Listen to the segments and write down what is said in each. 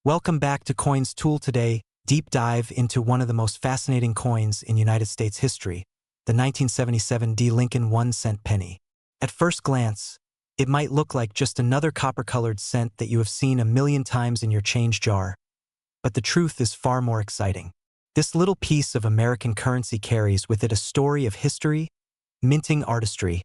Welcome back to Coins Tool. Today, deep dive into one of the most fascinating coins in United States history, the 1977 Lincoln 1-cent penny. At first glance, it might look like just another copper-colored cent that you have seen a million times in your change jar, but the truth is far more exciting. This little piece of American currency carries with it a story of history, minting artistry,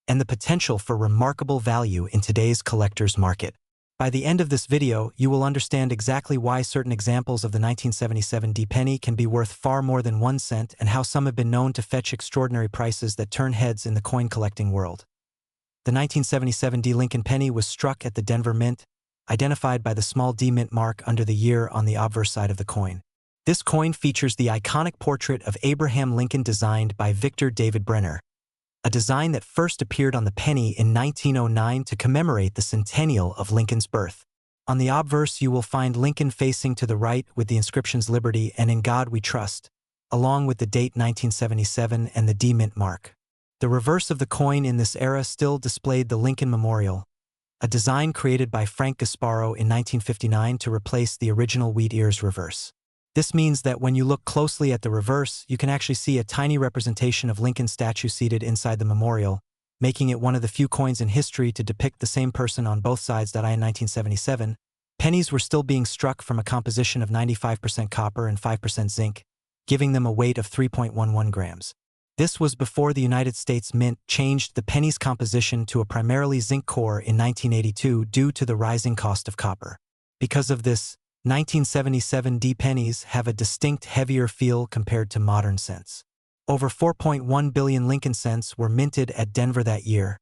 and the potential for remarkable value in today's collector's market. By the end of this video, you will understand exactly why certain examples of the 1977 penny can be worth far more than 1 cent and how some have been known to fetch extraordinary prices that turn heads in the coin collecting world. The 1977 Lincoln penny was struck at the Denver Mint, identified by the small D mint mark under the year on the obverse side of the coin. This coin features the iconic portrait of Abraham Lincoln designed by Victor David Brenner, a design that first appeared on the penny in 1909 to commemorate the centennial of Lincoln's birth. On the obverse, you will find Lincoln facing to the right with the inscriptions "Liberty" and "In God We Trust," along with the date 1977 and the D mint mark. The reverse of the coin in this era still displayed the Lincoln Memorial, a design created by Frank Gasparo in 1959 to replace the original wheat ears reverse. This means that when you look closely at the reverse, you can actually see a tiny representation of Lincoln's statue seated inside the memorial, making it one of the few coins in history to depict the same person on both sides. In 1977, pennies were still being struck from a composition of 95% copper and 5% zinc, giving them a weight of 3.11 grams. This was before the United States Mint changed the penny's composition to a primarily zinc core in 1982 due to the rising cost of copper. Because of this, 1977 pennies have a distinct heavier feel compared to modern cents. Over 4.1 billion Lincoln cents were minted at Denver that year,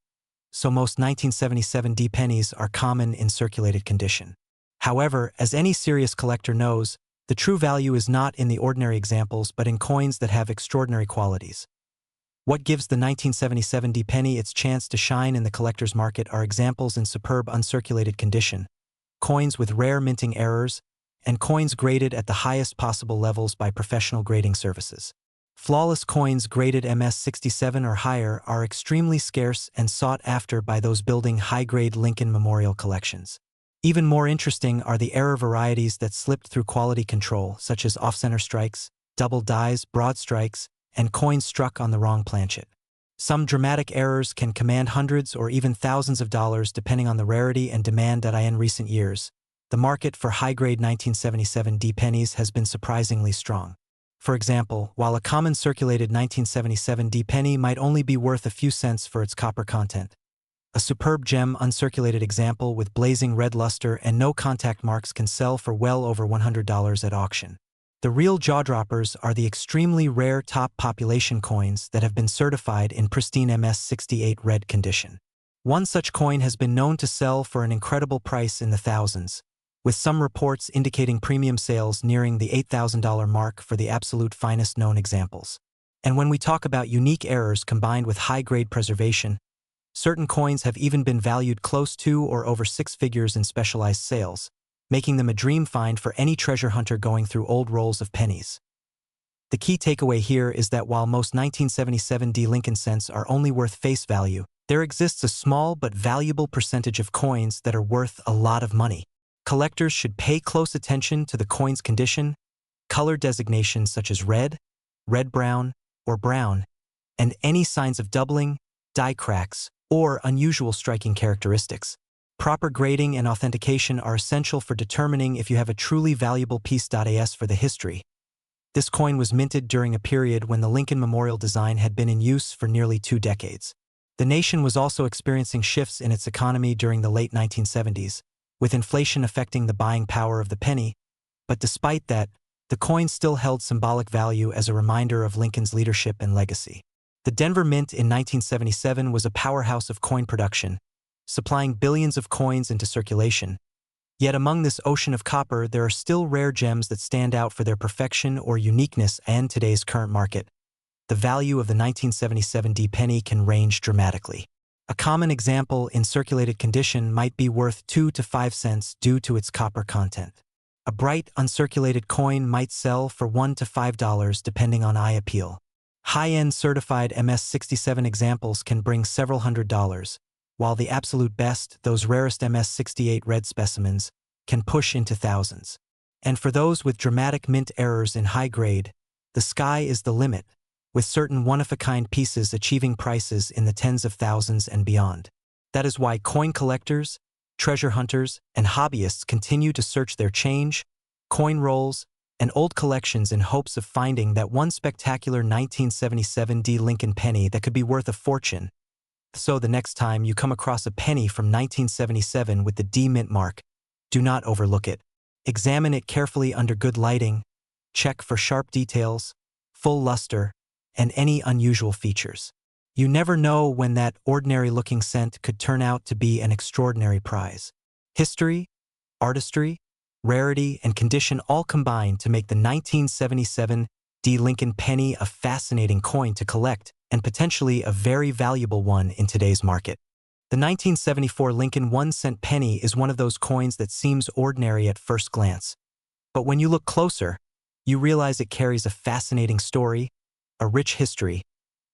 so most 1977 pennies are common in circulated condition. However, as any serious collector knows, the true value is not in the ordinary examples but in coins that have extraordinary qualities. What gives the 1977 penny its chance to shine in the collector's market are examples in superb uncirculated condition, coins with rare minting errors, and coins graded at the highest possible levels by professional grading services. Flawless coins graded MS-67 or higher are extremely scarce and sought after by those building high-grade Lincoln Memorial collections. Even more interesting are the error varieties that slipped through quality control, such as off-center strikes, double dies, broad strikes, and coins struck on the wrong planchet. Some dramatic errors can command hundreds or even thousands of dollars depending on the rarity and demand. In recent years, the market for high-grade 1977 pennies has been surprisingly strong. For example, while a common circulated 1977 penny might only be worth a few cents for its copper content, a superb gem uncirculated example with blazing red luster and no contact marks can sell for well over $100 at auction. The real jaw-droppers are the extremely rare top population coins that have been certified in pristine MS-68 red condition. One such coin has been known to sell for an incredible price in the thousands, with some reports indicating premium sales nearing the $8,000 mark for the absolute finest known examples. And when we talk about unique errors combined with high-grade preservation, certain coins have even been valued close to or over 6 figures in specialized sales, making them a dream find for any treasure hunter going through old rolls of pennies. The key takeaway here is that while most 1977 Lincoln cents are only worth face value, there exists a small but valuable percentage of coins that are worth a lot of money. Collectors should pay close attention to the coin's condition, color designations such as red, red-brown, or brown, and any signs of doubling, die cracks, or unusual striking characteristics. Proper grading and authentication are essential for determining if you have a truly valuable piece. As for the history, this coin was minted during a period when the Lincoln Memorial design had been in use for nearly 2 decades. The nation was also experiencing shifts in its economy during the late 1970s, with inflation affecting the buying power of the penny, but despite that, the coin still held symbolic value as a reminder of Lincoln's leadership and legacy. The Denver Mint in 1977 was a powerhouse of coin production, supplying billions of coins into circulation. Yet among this ocean of copper, there are still rare gems that stand out for their perfection or uniqueness. And today's current market, the value of the 1977 penny can range dramatically. A common example in circulated condition might be worth 2 to 5 cents due to its copper content. A bright, uncirculated coin might sell for $1 to $5 depending on eye appeal. High-end certified MS-67 examples can bring several $100s, while the absolute best, those rarest MS-68 red specimens, can push into thousands. And for those with dramatic mint errors in high grade, the sky is the limit, with certain one-of-a-kind pieces achieving prices in the tens of thousands and beyond. That is why coin collectors, treasure hunters, and hobbyists continue to search their change, coin rolls, and old collections in hopes of finding that one spectacular 1977 D Lincoln penny that could be worth a fortune. So the next time you come across a penny from 1977 with the D mint mark, do not overlook it. Examine it carefully under good lighting, check for sharp details, full luster, and any unusual features. You never know when that ordinary-looking cent could turn out to be an extraordinary prize. History, artistry, rarity, and condition all combine to make the 1977 D Lincoln penny a fascinating coin to collect and potentially a very valuable one in today's market. The 1974 Lincoln 1-cent penny is one of those coins that seems ordinary at first glance. But when you look closer, you realize it carries a fascinating story, a rich history,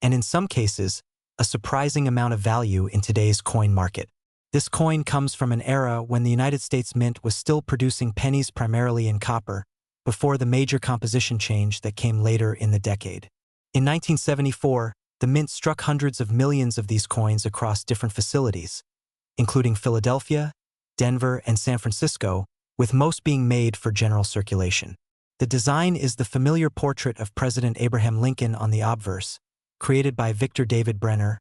and in some cases, a surprising amount of value in today's coin market. This coin comes from an era when the United States Mint was still producing pennies primarily in copper, before the major composition change that came later in the decade. In 1974, the Mint struck hundreds of millions of these coins across different facilities, including Philadelphia, Denver, and San Francisco, with most being made for general circulation. The design is the familiar portrait of President Abraham Lincoln on the obverse, created by Victor David Brenner,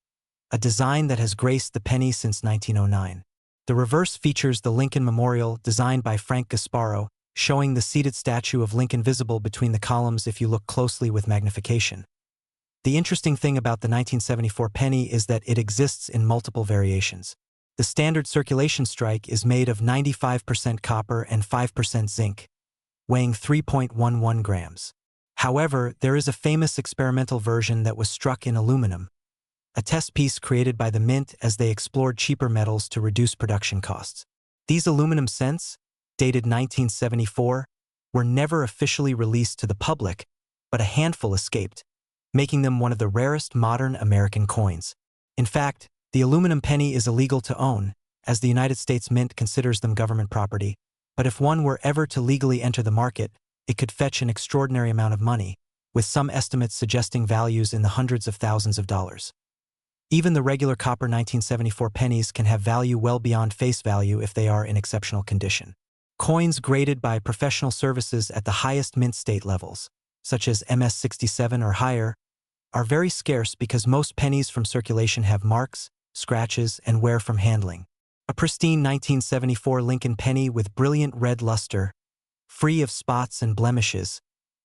a design that has graced the penny since 1909. The reverse features the Lincoln Memorial designed by Frank Gasparo, showing the seated statue of Lincoln visible between the columns if you look closely with magnification. The interesting thing about the 1974 penny is that it exists in multiple variations. The standard circulation strike is made of 95% copper and 5% zinc, weighing 3.11 grams. However, there is a famous experimental version that was struck in aluminum, a test piece created by the Mint as they explored cheaper metals to reduce production costs. These aluminum cents, dated 1974, were never officially released to the public, but a handful escaped, making them one of the rarest modern American coins. In fact, the aluminum penny is illegal to own, as the United States Mint considers them government property, but if one were ever to legally enter the market, it could fetch an extraordinary amount of money, with some estimates suggesting values in the hundreds of thousands of dollars. Even the regular copper 1974 pennies can have value well beyond face value if they are in exceptional condition. Coins graded by professional services at the highest mint state levels, such as MS-67 or higher, are very scarce because most pennies from circulation have marks, scratches, and wear from handling. A pristine 1974 Lincoln penny with brilliant red luster, free of spots and blemishes,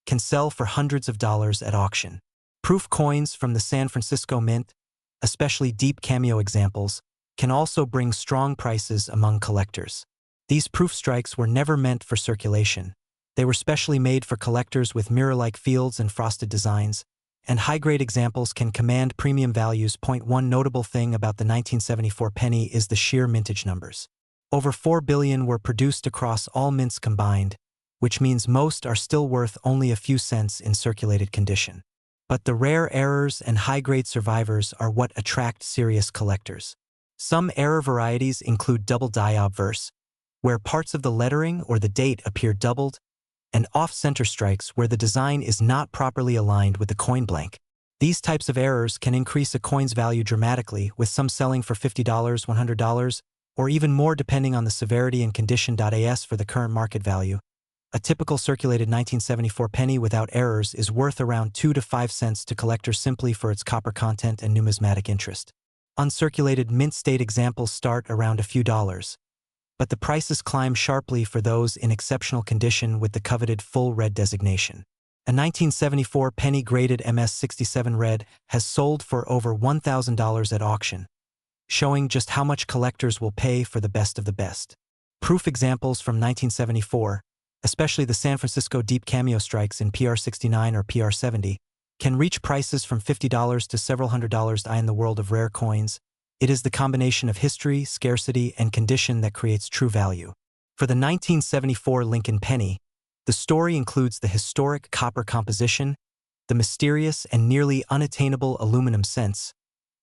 can sell for hundreds of dollars at auction. Proof coins from the San Francisco Mint, especially deep cameo examples, can also bring strong prices among collectors. These proof strikes were never meant for circulation. They were specially made for collectors with mirror-like fields and frosted designs, and high-grade examples can command premium values. One notable thing about the 1974 penny is the sheer mintage numbers. Over 4 billion were produced across all mints combined, which means most are still worth only a few cents in circulated condition. But the rare errors and high-grade survivors are what attract serious collectors. Some error varieties include double die obverse, where parts of the lettering or the date appear doubled, and off-center strikes where the design is not properly aligned with the coin blank. These types of errors can increase a coin's value dramatically, with some selling for $50, $100, or even more depending on the severity and condition. As for the current market value, a typical circulated 1974 penny without errors is worth around 2 to 5 cents to collectors simply for its copper content and numismatic interest. Uncirculated mint state examples start around a few dollars, but the prices climb sharply for those in exceptional condition with the coveted full red designation. A 1974 penny graded MS-67 red has sold for over $1,000 at auction, showing just how much collectors will pay for the best of the best. Proof examples from 1974, especially the San Francisco deep cameo strikes in PR69 or PR70, can reach prices from $50 to several $100s. In the world of rare coins, it is the combination of history, scarcity, and condition that creates true value. For the 1974 Lincoln penny, the story includes the historic copper composition, the mysterious and nearly unattainable aluminum cents,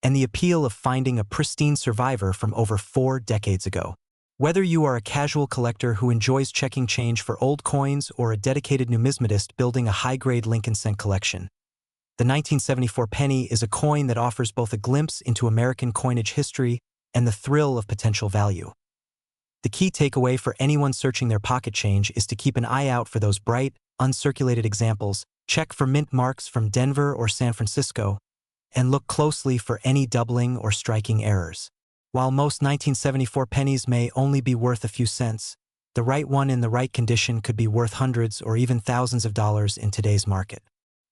and the appeal of finding a pristine survivor from over 4 decades ago. Whether you are a casual collector who enjoys checking change for old coins or a dedicated numismatist building a high-grade Lincoln cent collection, the 1974 penny is a coin that offers both a glimpse into American coinage history and the thrill of potential value. The key takeaway for anyone searching their pocket change is to keep an eye out for those bright, uncirculated examples, check for mint marks from Denver or San Francisco, and look closely for any doubling or striking errors. While most 1974 pennies may only be worth a few cents, the right one in the right condition could be worth hundreds or even thousands of dollars in today's market.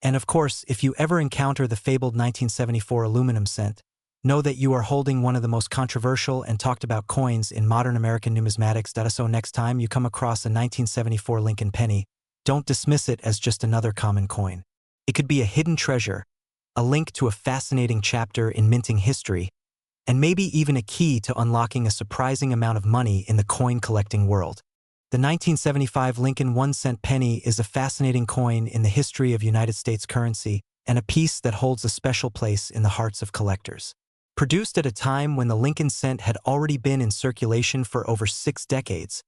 And of course, if you ever encounter the fabled 1974 aluminum cent, know that you are holding one of the most controversial and talked about coins in modern American numismatics. So next time you come across a 1974 Lincoln penny, don't dismiss it as just another common coin. It could be a hidden treasure, a link to a fascinating chapter in minting history, and maybe even a key to unlocking a surprising amount of money in the coin collecting world. The 1975 Lincoln 1-cent penny is a fascinating coin in the history of United States currency and a piece that holds a special place in the hearts of collectors. Produced at a time when the Lincoln cent had already been in circulation for over 6 decades,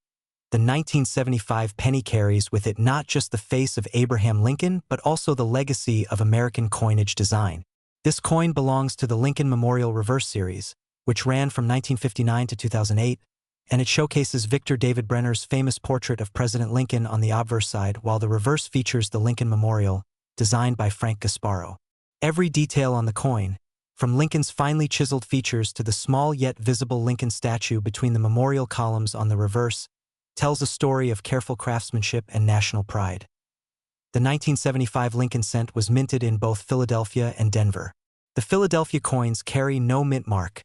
the 1975 penny carries with it not just the face of Abraham Lincoln but also the legacy of American coinage design. This coin belongs to the Lincoln Memorial Reverse Series, which ran from 1959 to 2008, and it showcases Victor David Brenner's famous portrait of President Lincoln on the obverse side, while the reverse features the Lincoln Memorial, designed by Frank Gasparo. Every detail on the coin, from Lincoln's finely chiseled features to the small yet visible Lincoln statue between the memorial columns on the reverse, tells a story of careful craftsmanship and national pride. The 1975 Lincoln cent was minted in both Philadelphia and Denver. The Philadelphia coins carry no mint mark,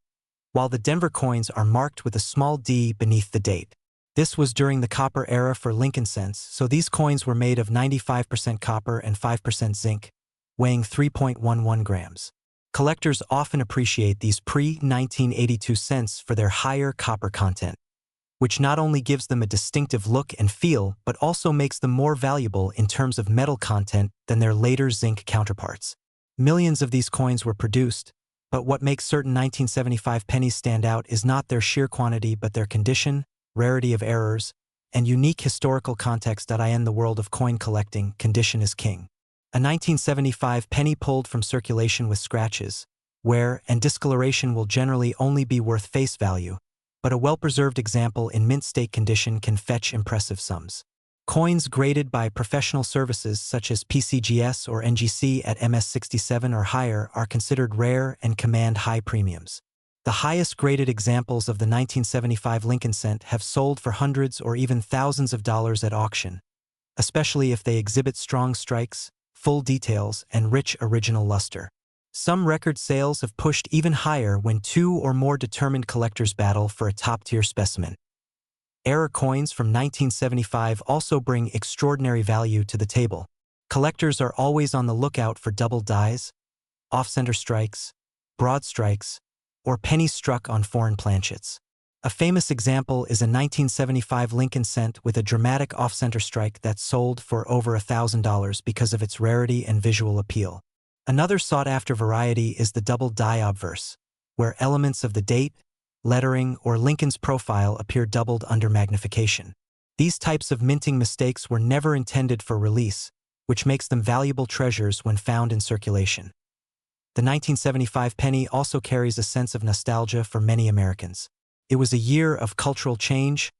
while the Denver coins are marked with a small d beneath the date. This was during the copper era for Lincoln cents, so these coins were made of 95% copper and 5% zinc, weighing 3.11 grams. Collectors often appreciate these pre-1982 cents for their higher copper content, which not only gives them a distinctive look and feel, but also makes them more valuable in terms of metal content than their later zinc counterparts. Millions of these coins were produced, but what makes certain 1975 pennies stand out is not their sheer quantity but their condition, rarity of errors, and unique historical context. In the world of coin collecting, condition is king. A 1975 penny pulled from circulation with scratches, wear, and discoloration will generally only be worth face value, but a well-preserved example in mint state condition can fetch impressive sums. Coins graded by professional services such as PCGS or NGC at MS67 or higher are considered rare and command high premiums. The highest graded examples of the 1975 Lincoln cent have sold for hundreds or even thousands of dollars at auction, especially if they exhibit strong strikes, full details, and rich original luster. Some record sales have pushed even higher when 2 or more determined collectors battle for a top-tier specimen. Error coins from 1975 also bring extraordinary value to the table. Collectors are always on the lookout for double dies, off-center strikes, broad strikes, or pennies struck on foreign planchets. A famous example is a 1975 Lincoln cent with a dramatic off-center strike that sold for over $1,000 because of its rarity and visual appeal. Another sought-after variety is the double die obverse, where elements of the date, lettering, or Lincoln's profile appear doubled under magnification. These types of minting mistakes were never intended for release, which makes them valuable treasures when found in circulation. The 1975 penny also carries a sense of nostalgia for many Americans. It was a year of cultural change,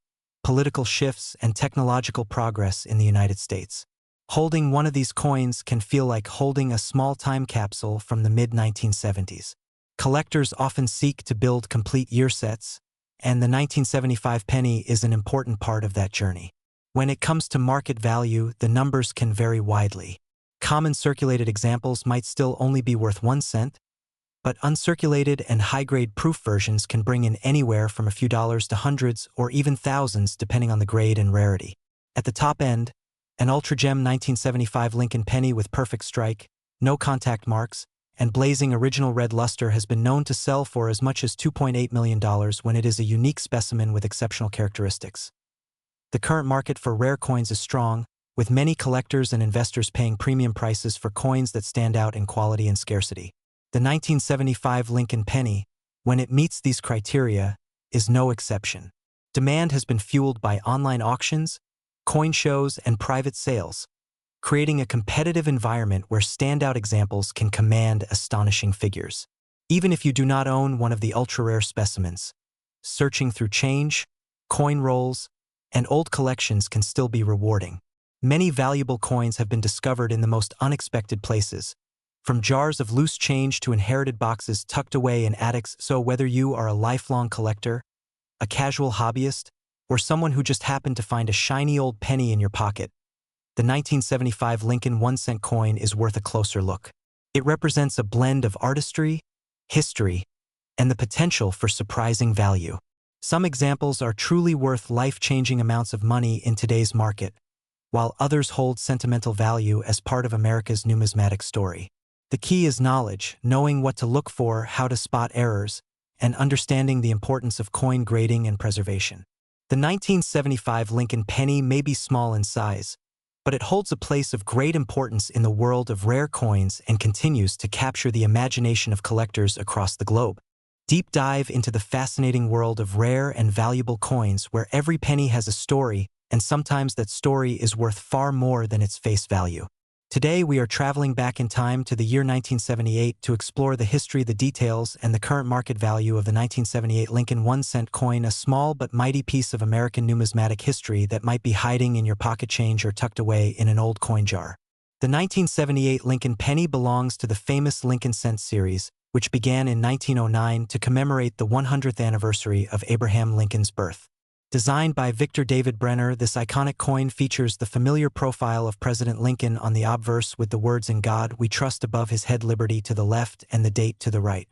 political shifts, and technological progress in the United States. Holding one of these coins can feel like holding a small time capsule from the mid-1970s. Collectors often seek to build complete year sets, and the 1975 penny is an important part of that journey. When it comes to market value, the numbers can vary widely. Common circulated examples might still only be worth 1 cent, but uncirculated and high-grade proof versions can bring in anywhere from a few dollars to hundreds or even thousands depending on the grade and rarity. At the top end, an ultra-gem 1975 Lincoln penny with perfect strike, no contact marks, and blazing original red luster has been known to sell for as much as $2.8 million when it is a unique specimen with exceptional characteristics. The current market for rare coins is strong, with many collectors and investors paying premium prices for coins that stand out in quality and scarcity. The 1975 Lincoln penny, when it meets these criteria, is no exception. Demand has been fueled by online auctions, coin shows, and private sales, creating a competitive environment where standout examples can command astonishing figures. Even if you do not own one of the ultra-rare specimens, searching through change, coin rolls, and old collections can still be rewarding. Many valuable coins have been discovered in the most unexpected places, from jars of loose change to inherited boxes tucked away in attics. So whether you are a lifelong collector, a casual hobbyist, or someone who just happened to find a shiny old penny in your pocket, the 1975 Lincoln 1-cent coin is worth a closer look. It represents a blend of artistry, history, and the potential for surprising value. Some examples are truly worth life-changing amounts of money in today's market, while others hold sentimental value as part of America's numismatic story. The key is knowledge, knowing what to look for, how to spot errors, and understanding the importance of coin grading and preservation. The 1975 Lincoln penny may be small in size, but it holds a place of great importance in the world of rare coins and continues to capture the imagination of collectors across the globe. Deep dive into the fascinating world of rare and valuable coins where every penny has a story, and sometimes that story is worth far more than its face value. Today we are traveling back in time to the year 1978 to explore the history, the details, and the current market value of the 1978 Lincoln 1-cent coin, a small but mighty piece of American numismatic history that might be hiding in your pocket change or tucked away in an old coin jar. The 1978 Lincoln penny belongs to the famous Lincoln cent series, which began in 1909 to commemorate the 100th anniversary of Abraham Lincoln's birth. Designed by Victor David Brenner, this iconic coin features the familiar profile of President Lincoln on the obverse with the words "In God We Trust" above his head, liberty to the left, and the date to the right.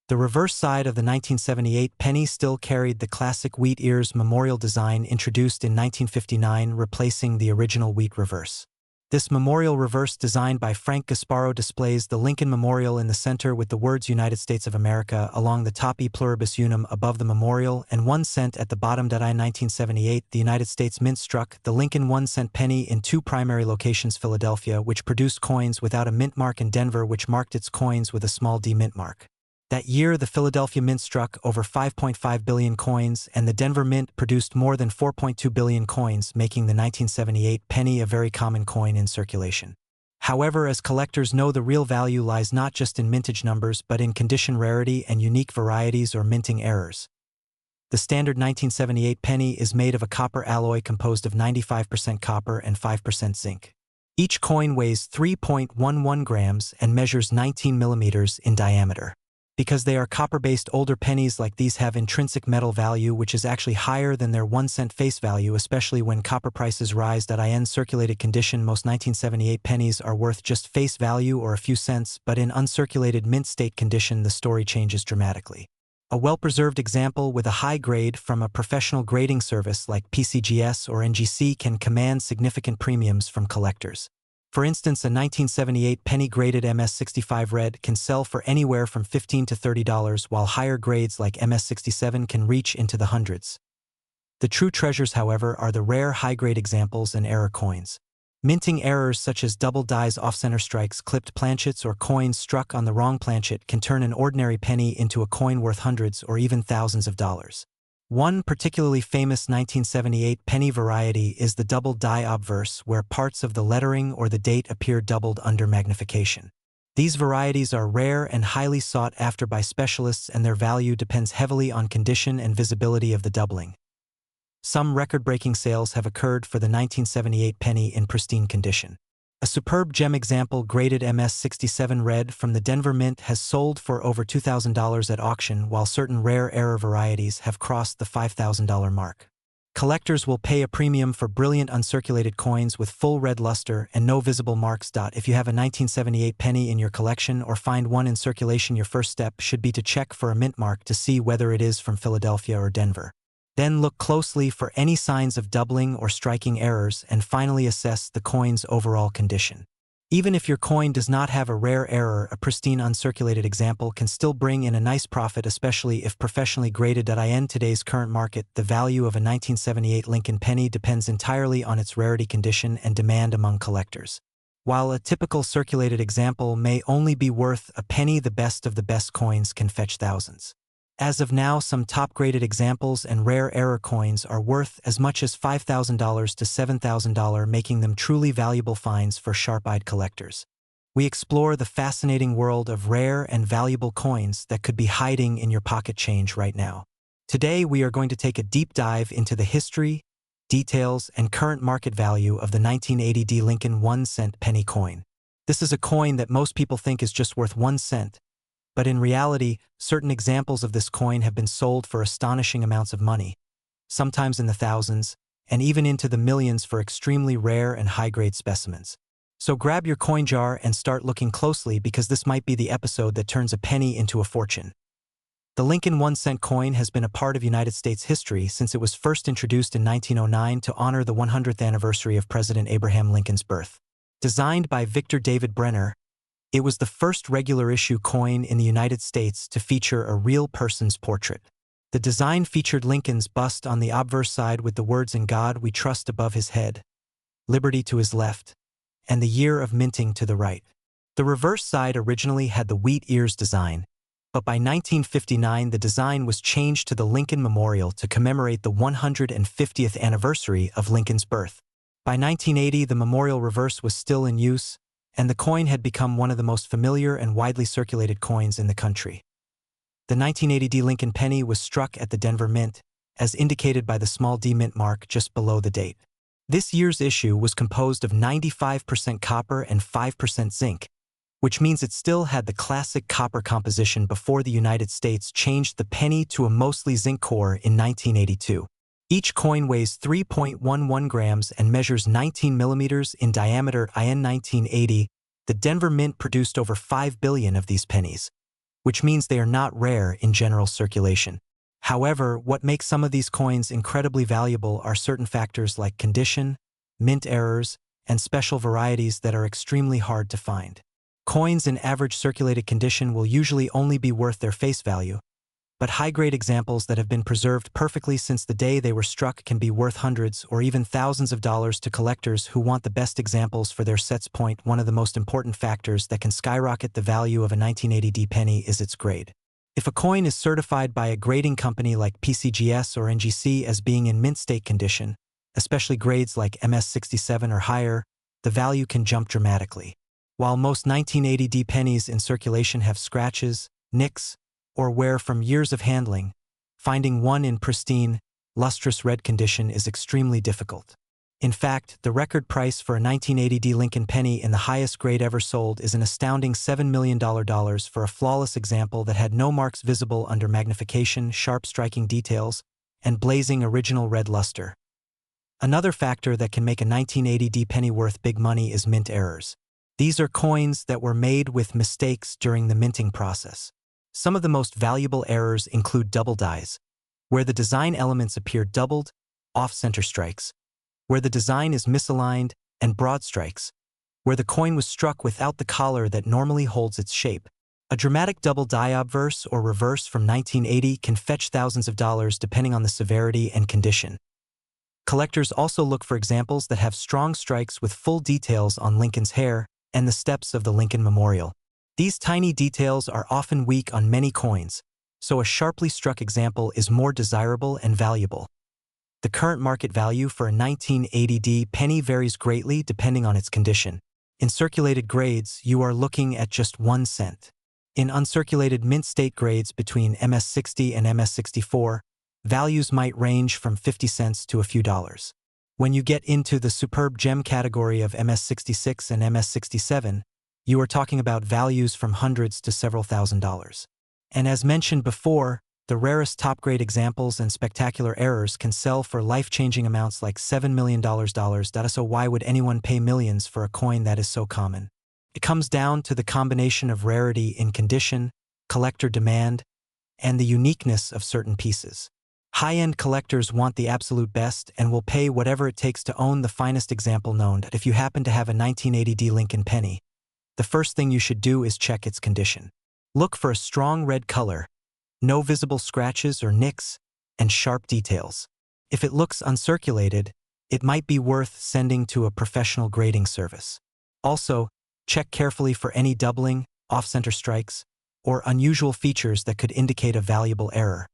The reverse side of the 1978 penny still carried the classic wheat ears memorial design introduced in 1959, replacing the original wheat reverse. This memorial reverse, designed by Frank Gasparo, displays the Lincoln Memorial in the center with the words United States of America along the top, E pluribus unum above the memorial, and 1 cent at the bottom. In 1978, the United States Mint struck the Lincoln 1-cent penny in two primary locations: Philadelphia, which produced coins without a mint mark, and Denver, which marked its coins with a small d mint mark. That year, the Philadelphia Mint struck over 5.5 billion coins, and the Denver Mint produced more than 4.2 billion coins, making the 1978 penny a very common coin in circulation. However, as collectors know, the real value lies not just in mintage numbers but in condition, rarity, and unique varieties or minting errors. The standard 1978 penny is made of a copper alloy composed of 95% copper and 5% zinc. Each coin weighs 3.11 grams and measures 19 millimeters in diameter. Because they are copper-based, older pennies like these have intrinsic metal value, which is actually higher than their 1-cent face value, especially when copper prices rise. In circulated condition, most 1978 pennies are worth just face value or a few cents, but in uncirculated mint state condition, the story changes dramatically. A well-preserved example with a high grade from a professional grading service like PCGS or NGC can command significant premiums from collectors. For instance, a 1978 penny graded MS65 red can sell for anywhere from $15 to $30, while higher grades like MS67 can reach into the hundreds. The true treasures, however, are the rare high-grade examples and error coins. Minting errors such as double dies, off-center strikes, clipped planchets, or coins struck on the wrong planchet can turn an ordinary penny into a coin worth hundreds or even thousands of dollars. One particularly famous 1978 penny variety is the double die obverse, where parts of the lettering or the date appear doubled under magnification. These varieties are rare and highly sought after by specialists, and their value depends heavily on condition and visibility of the doubling. Some record-breaking sales have occurred for the 1978 penny in pristine condition. A superb gem example, graded MS67 red from the Denver Mint, has sold for over $2,000 at auction, while certain rare error varieties have crossed the $5,000 mark. Collectors will pay a premium for brilliant uncirculated coins with full red luster and no visible marks. If you have a 1978 penny in your collection or find one in circulation, your first step should be to check for a mint mark to see whether it is from Philadelphia or Denver. Then look closely for any signs of doubling or striking errors, and finally assess the coin's overall condition. Even if your coin does not have a rare error, a pristine uncirculated example can still bring in a nice profit, especially if professionally graded. In today's current market, the value of a 1978 Lincoln penny depends entirely on its rarity, condition, and demand among collectors. While a typical circulated example may only be worth a penny, the best of the best coins can fetch thousands. As of now, some top-graded examples and rare error coins are worth as much as $5,000 to $7,000, making them truly valuable finds for sharp-eyed collectors. We explore the fascinating world of rare and valuable coins that could be hiding in your pocket change right now. Today, we are going to take a deep dive into the history, details, and current market value of the 1980 Lincoln 1-cent penny coin. This is a coin that most people think is just worth 1 cent, but in reality, certain examples of this coin have been sold for astonishing amounts of money, sometimes in the thousands, and even into the millions for extremely rare and high-grade specimens. So grab your coin jar and start looking closely, because this might be the episode that turns a penny into a fortune. The Lincoln 1-cent coin has been a part of United States history since it was first introduced in 1909 to honor the 100th anniversary of President Abraham Lincoln's birth. Designed by Victor David Brenner, it was the first regular-issue coin in the United States to feature a real person's portrait. The design featured Lincoln's bust on the obverse side with the words "In God We Trust" above his head, "Liberty" to his left, and the year of minting to the right. The reverse side originally had the wheat ears design, but by 1959 the design was changed to the Lincoln Memorial to commemorate the 150th anniversary of Lincoln's birth. By 1980, the memorial reverse was still in use, and the coin had become one of the most familiar and widely circulated coins in the country. The 1980 Lincoln penny was struck at the Denver Mint, as indicated by the small D mint mark just below the date. This year's issue was composed of 95% copper and 5% zinc, which means it still had the classic copper composition before the United States changed the penny to a mostly zinc core in 1982. Each coin weighs 3.11 grams and measures 19 millimeters in diameter. In 1980, the Denver Mint produced over 5 billion of these pennies, which means they are not rare in general circulation. However, what makes some of these coins incredibly valuable are certain factors like condition, mint errors, and special varieties that are extremely hard to find. Coins in average circulated condition will usually only be worth their face value, but high-grade examples that have been preserved perfectly since the day they were struck can be worth hundreds or even thousands of dollars to collectors who want the best examples for their sets. One of the most important factors that can skyrocket the value of a 1980 penny is its grade. If a coin is certified by a grading company like PCGS or NGC as being in mint state condition, especially grades like MS67 or higher, the value can jump dramatically. While most 1980 pennies in circulation have scratches, nicks, or wear from years of handling, finding one in pristine, lustrous red condition is extremely difficult. In fact, the record price for a 1980 Lincoln penny in the highest grade ever sold is an astounding $7 million for a flawless example that had no marks visible under magnification, sharp striking details, and blazing original red luster. Another factor that can make a 1980 penny worth big money is mint errors. These are coins that were made with mistakes during the minting process. Some of the most valuable errors include double dies, where the design elements appear doubled, off-center strikes, where the design is misaligned, and broad strikes, where the coin was struck without the collar that normally holds its shape. A dramatic double die obverse or reverse from 1980 can fetch thousands of dollars depending on the severity and condition. Collectors also look for examples that have strong strikes with full details on Lincoln's hair and the steps of the Lincoln Memorial. These tiny details are often weak on many coins, so a sharply struck example is more desirable and valuable. The current market value for a 1980 penny varies greatly depending on its condition. In circulated grades, you are looking at just 1 cent. In uncirculated mint state grades between MS60 and MS64, values might range from 50 cents to a few dollars. When you get into the superb gem category of MS66 and MS67, you are talking about values from hundreds to several $1,000s. And as mentioned before, the rarest top-grade examples and spectacular errors can sell for life-changing amounts like $7 million. So why would anyone pay millions for a coin that is so common? It comes down to the combination of rarity in condition, collector demand, and the uniqueness of certain pieces. High-end collectors want the absolute best and will pay whatever it takes to own the finest example known. If you happen to have a 1980 Lincoln penny, the first thing you should do is check its condition. Look for a strong red color, no visible scratches or nicks, and sharp details. If it looks uncirculated, it might be worth sending to a professional grading service. Also, check carefully for any doubling, off-center strikes, or unusual features that could indicate a valuable error.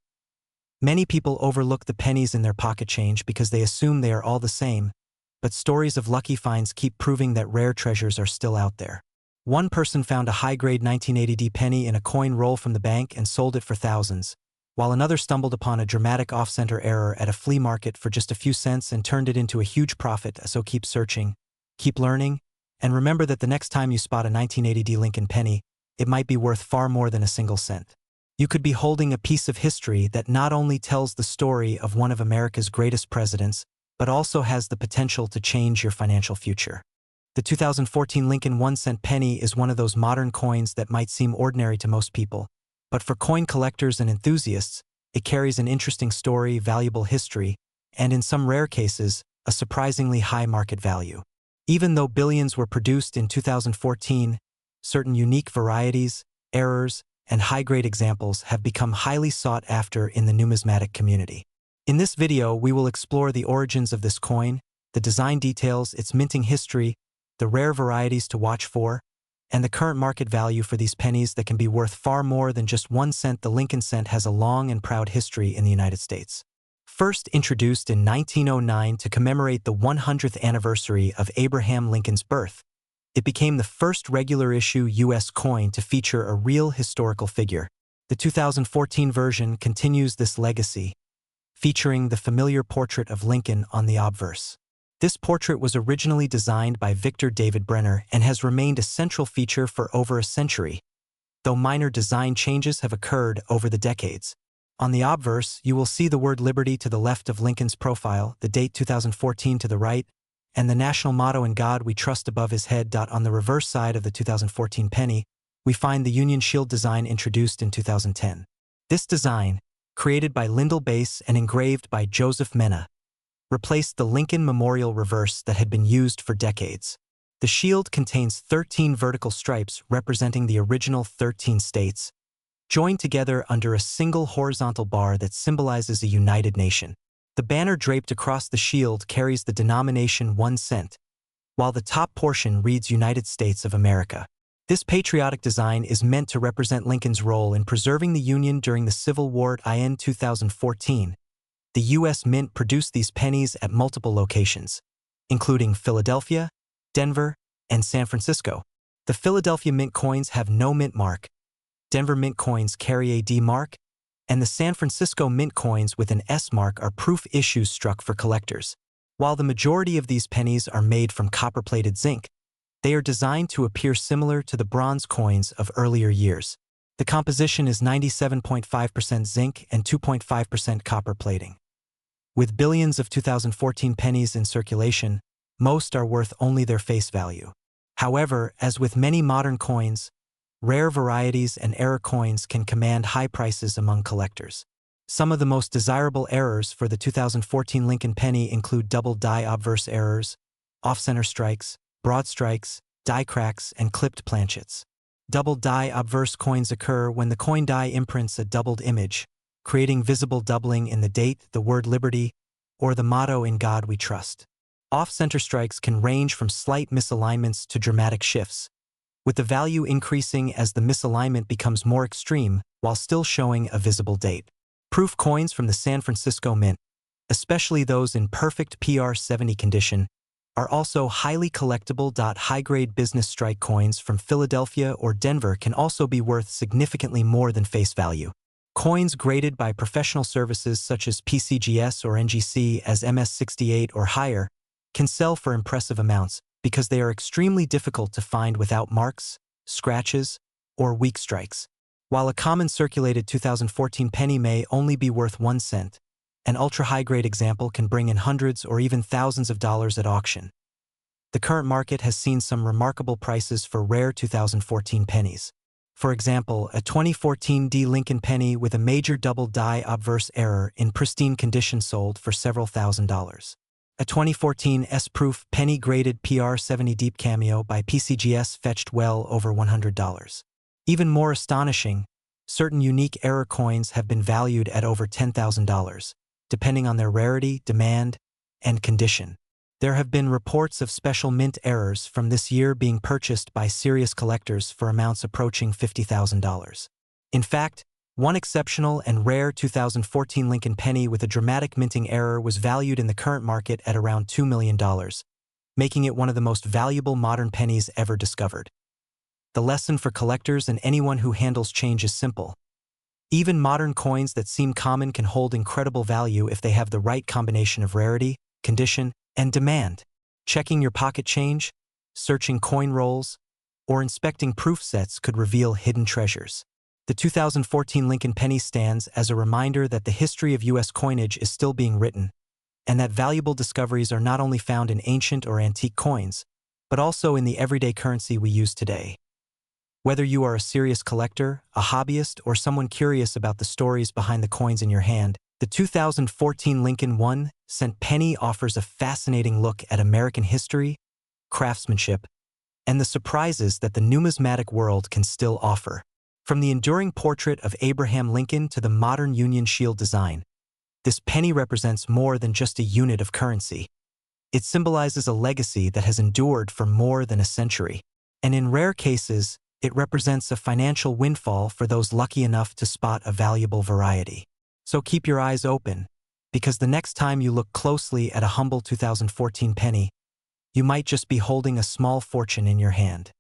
Many people overlook the pennies in their pocket change because they assume they are all the same, but stories of lucky finds keep proving that rare treasures are still out there. One person found a high-grade 1980D penny in a coin roll from the bank and sold it for thousands, while another stumbled upon a dramatic off-center error at a flea market for just a few cents and turned it into a huge profit. So keep searching, keep learning, and remember that the next time you spot a 1980D Lincoln penny, it might be worth far more than a single cent. You could be holding a piece of history that not only tells the story of one of America's greatest presidents, but also has the potential to change your financial future. The 2014 Lincoln 1-cent penny is one of those modern coins that might seem ordinary to most people, but for coin collectors and enthusiasts, it carries an interesting story, valuable history, and in some rare cases, a surprisingly high market value. Even though billions were produced in 2014, certain unique varieties, errors, and high-grade examples have become highly sought after in the numismatic community. In this video, we will explore the origins of this coin, the design details, its minting history, the rare varieties to watch for, and the current market value for these pennies that can be worth far more than just 1 cent. The Lincoln cent has a long and proud history in the United States. First introduced in 1909 to commemorate the 100th anniversary of Abraham Lincoln's birth, it became the first regular-issue U.S. coin to feature a real historical figure. The 2014 version continues this legacy, featuring the familiar portrait of Lincoln on the obverse. This portrait was originally designed by Victor David Brenner and has remained a central feature for over a century, though minor design changes have occurred over the decades. On the obverse, you will see the word Liberty to the left of Lincoln's profile, the date 2014 to the right, and the national motto "In God We Trust" above his head. On the reverse side of the 2014 penny, we find the Union Shield design introduced in 2010. This design, created by Lyndall Bass and engraved by Joseph Mena, replaced the Lincoln Memorial reverse that had been used for decades. The shield contains 13 vertical stripes representing the original 13 states, joined together under a single horizontal bar that symbolizes a united nation. The banner draped across the shield carries the denomination 1 cent, while the top portion reads United States of America. This patriotic design is meant to represent Lincoln's role in preserving the Union during the Civil War. In 2014, the U.S. Mint produced these pennies at multiple locations, including Philadelphia, Denver, and San Francisco. The Philadelphia Mint coins have no mint mark, Denver Mint coins carry a D mark, and the San Francisco Mint coins with an S mark are proof issues struck for collectors. While the majority of these pennies are made from copper-plated zinc, they are designed to appear similar to the bronze coins of earlier years. The composition is 97.5% zinc and 2.5% copper plating. With billions of 2014 pennies in circulation, most are worth only their face value. However, as with many modern coins, rare varieties and error coins can command high prices among collectors. Some of the most desirable errors for the 2014 Lincoln penny include double die obverse errors, off-center strikes, broad strikes, die cracks, and clipped planchets. Double die obverse coins occur when the coin die imprints a doubled image, creating visible doubling in the date, the word Liberty, or the motto "In God We Trust." Off-center strikes can range from slight misalignments to dramatic shifts, with the value increasing as the misalignment becomes more extreme while still showing a visible date. Proof coins from the San Francisco Mint, especially those in perfect PR70 condition, are also highly collectible. High-grade business strike coins from Philadelphia or Denver can also be worth significantly more than face value. Coins graded by professional services such as PCGS or NGC as MS68 or higher can sell for impressive amounts because they are extremely difficult to find without marks, scratches, or weak strikes. While a common circulated 2014 penny may only be worth 1 cent, an ultra-high-grade example can bring in hundreds or even thousands of dollars at auction. The current market has seen some remarkable prices for rare 2014 pennies. For example, a 2014 D Lincoln penny with a major double die obverse error in pristine condition sold for several $1,000s. A 2014 S-proof penny graded PR70 deep cameo by PCGS fetched well over $100. Even more astonishing, certain unique error coins have been valued at over $10,000, depending on their rarity, demand, and condition. There have been reports of special mint errors from this year being purchased by serious collectors for amounts approaching $50,000. In fact, one exceptional and rare 2014 Lincoln penny with a dramatic minting error was valued in the current market at around $2 million, making it one of the most valuable modern pennies ever discovered. The lesson for collectors and anyone who handles change is simple. Even modern coins that seem common can hold incredible value if they have the right combination of rarity, condition, and demand. Checking your pocket change, searching coin rolls, or inspecting proof sets could reveal hidden treasures. The 2014 Lincoln penny stands as a reminder that the history of U.S. coinage is still being written, and that valuable discoveries are not only found in ancient or antique coins, but also in the everyday currency we use today. Whether you are a serious collector, a hobbyist, or someone curious about the stories behind the coins in your hand, the 2014 Lincoln 1-cent penny offers a fascinating look at American history, craftsmanship, and the surprises that the numismatic world can still offer. From the enduring portrait of Abraham Lincoln to the modern Union Shield design, this penny represents more than just a unit of currency. It symbolizes a legacy that has endured for more than a century. And in rare cases, it represents a financial windfall for those lucky enough to spot a valuable variety. So keep your eyes open, because the next time you look closely at a humble 2014 penny, you might just be holding a small fortune in your hand.